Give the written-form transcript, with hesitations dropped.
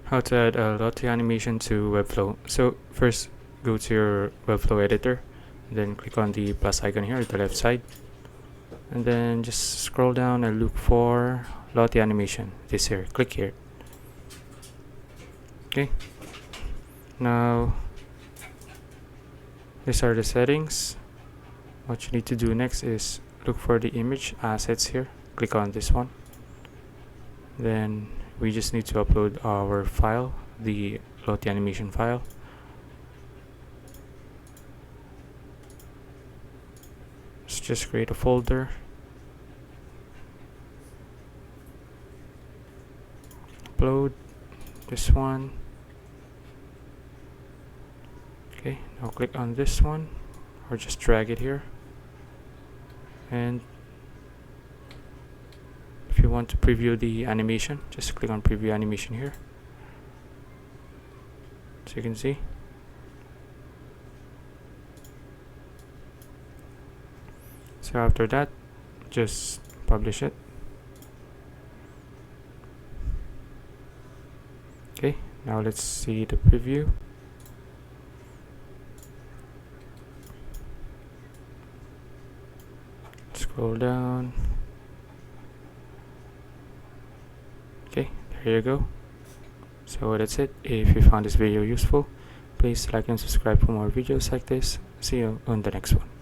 How to add a LOTTIE animation to WEBFLOW. So first, go to your WEBFLOW editor, then click on the plus icon here at the left side, and then just scroll down and look for LOTTIE animation. This here, click here. Okay. Now, these are the settings. What you need to do next is look for the image assets here. Click on this one. Then we just need to upload our file, the LOTTIE animation file. Let's just create a folder. Upload this one. Okay, now click on this one, or just drag it here. And if you want to preview the animation, just click on preview animation here. So you can see. So after that, just publish it. Okay, now let's see the preview. Scroll down. Okay, there you go. So that's it. If you found this video useful, please like and subscribe for more videos like this. See you on the next one.